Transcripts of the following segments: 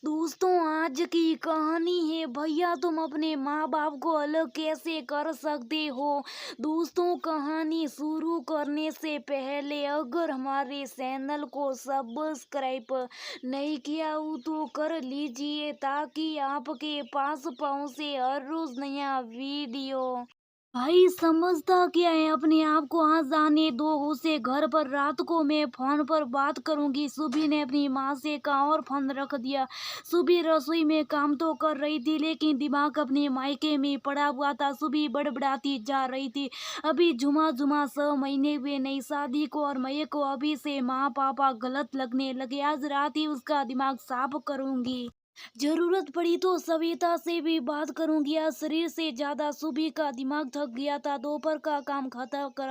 दोस्तों, आज की कहानी है भैया तुम अपने माँ बाप को अलग कैसे कर सकते हो। दोस्तों, कहानी शुरू करने से पहले अगर हमारे चैनल को सब्सक्राइब नहीं किया हो तो कर लीजिए ताकि आपके पास पहुंचे हर रोज नया वीडियो। भाई समझता क्या है, अपने आप को आज जाने दो उसे। घर पर रात को मैं फोन पर बात करूंगी। सुबी ने अपनी माँ से कहा और फोन रख दिया। सुबी रसोई में काम तो कर रही थी लेकिन दिमाग अपने मायके में पड़ा हुआ था। सुबी बड़बड़ाती जा रही थी। अभी जुमा जुमा 6 महीने हुए नई शादी को और मये को अभी से माँ पापा गलत लगने लगे। आज रात ही उसका दिमाग साफ करूंगी। जरूरत पड़ी तो सविता से भी बात करूंगी। आज शरीर से ज्यादा सुबह का दिमाग थक गया था। दोपहर का काम खत्म कर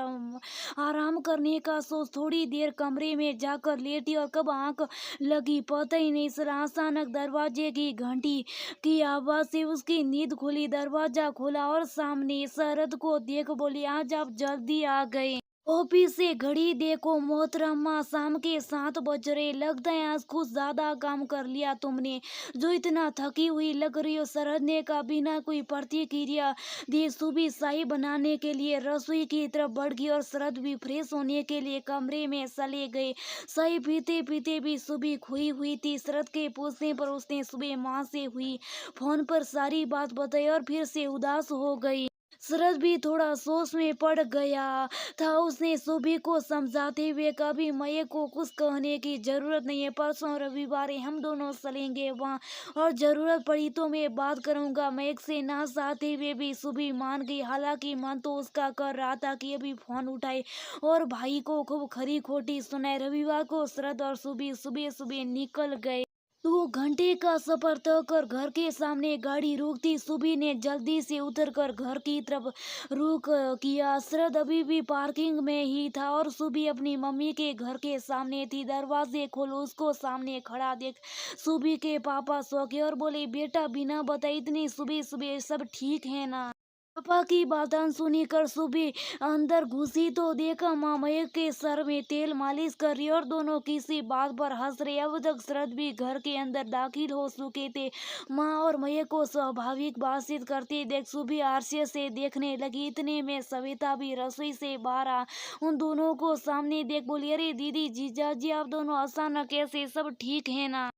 आराम करने का सोच थोड़ी देर कमरे में जाकर लेटी और कब आंख लगी पता ही नहीं चला। अचानक दरवाजे की घंटी की आवाज से उसकी नींद खुली। दरवाजा खोला और सामने शरद को देख बोली, आज आप जल्दी आ गए। ऑफिस से घड़ी देखो मोहतरमा, शाम के 7 बज रहे। लगता है आज कुछ ज्यादा काम कर लिया तुमने, जो इतना थकी हुई लग रही हो। शरद ने का बिना कोई प्रतिक्रिया दी सुबह शाही बनाने के लिए रसोई की तरफ बढ़ गई और शरद भी फ्रेश होने के लिए कमरे में चले गए। शाही पीते पीते भी सुबह खोई हुई थी। शरद के पूछने पर उसने सुबह माँ से हुई फोन पर सारी बात बताई और फिर से उदास हो गई। शरद भी थोड़ा सोच में पड़ गया था। उसने सुबह को समझाते हुए कभी मये को कुछ कहने की जरूरत नहीं है। परसों रविवार है, हम दोनों चलेंगे वहाँ और जरूरत पड़ी तो मैं बात करूंगा। मयक से ना चाहते हुए भी सुबह मान गई। हालांकि मन तो उसका कर रहा था कि अभी फोन उठाए और भाई को खूब खरी खोटी सुनाए। रविवार को शरद और सुबह सुबह सुबह निकल गए। 2 घंटे का सफर तय कर घर के सामने गाड़ी रोकती सुबह ने जल्दी से उतरकर घर की तरफ रुख किया। शरद अभी भी पार्किंग में ही था और सुबह अपनी मम्मी के घर के सामने थी। दरवाजे खोलो, उसको सामने खड़ा देख सुबह के पापा चौंके और बोले, बेटा बिना बताए इतनी सुबह सुबह सब ठीक है ना। पापा की बातें सुनकर सुबह अंदर घुसी तो देखा माँ मयंक के सर में तेल मालिश कर रही और दोनों किसी बात पर हंस रहे। अब तक शरद भी घर के अंदर दाखिल हो चुके थे। माँ और मयंक को स्वाभाविक बातचीत करते देख सुबह आरसे से देखने लगी। इतने में सविता भी रसोई से बाहर आ उन दोनों को सामने देख बोली, अरे दीदी जीजा जी आप दोनों अचानक कैसे, सब ठीक है ना।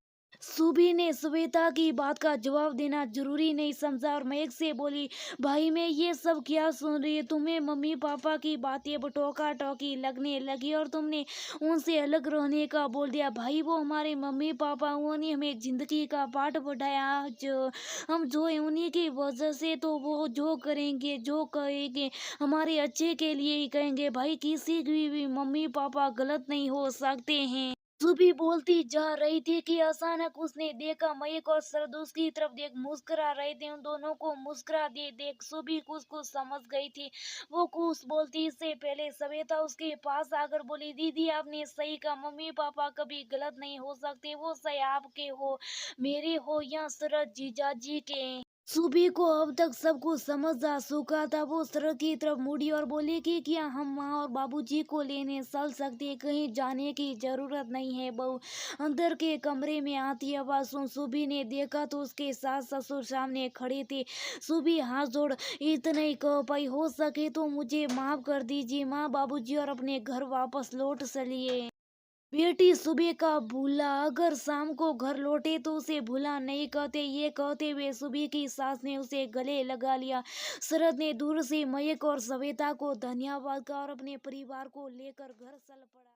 सुबी ने श्वेता की बात का जवाब देना जरूरी नहीं समझा और मयंक से बोली, भाई मैं ये सब क्या सुन रही है। तुम्हें मम्मी पापा की बातें टोका टोकी लगने लगी और तुमने उनसे अलग रहने का बोल दिया। भाई वो हमारे मम्मी पापा, उन्होंने हमें जिंदगी का पाठ पढ़ाया। आज हम जो है उन्हीं की वजह से, तो वो जो करेंगे जो कहेंगे हमारे अच्छे के लिए ही कहेंगे। भाई किसी की भी मम्मी पापा गलत नहीं हो सकते हैं। सुबह बोलती जा रही थी कि अचानक उसने देखा मयंक और शरद उसकी तरफ देख मुस्कुरा रहे थे। उन दोनों को मुस्कुरा दे देख सुबह कुछ कुछ समझ गई थी। वो कुछ बोलती इससे पहले सविता उसके पास आकर बोली, दीदी आपने सही कहा, मम्मी पापा कभी गलत नहीं हो सकते। वो सही आपके हो, मेरे हो या शरद जीजा जी के। सुबह को अब तक सब कुछ समझ आ चुका था। वो सड़क की तरफ मुड़ी और बोली कि क्या हम माँ और बाबूजी को लेने चल सकते, कहीं जाने की जरूरत नहीं है। बहू अंदर के कमरे में आती आवाज सुन सुबह ने देखा तो उसके सास ससुर सामने खड़े थे। सुबह हाथ जोड़ इतना ही कह पाई, हो सके तो मुझे माफ कर दीजिए माँ बाबूजी और अपने घर वापस लौट चलिए। बेटी सुबह का भूला अगर शाम को घर लौटे तो उसे भूला नहीं कहते। ये कहते हुए सुबह की सास ने उसे गले लगा लिया। शरद ने दूर से मयंक और सविता को धन्यवाद कहा और अपने परिवार को लेकर घर चल पड़ा।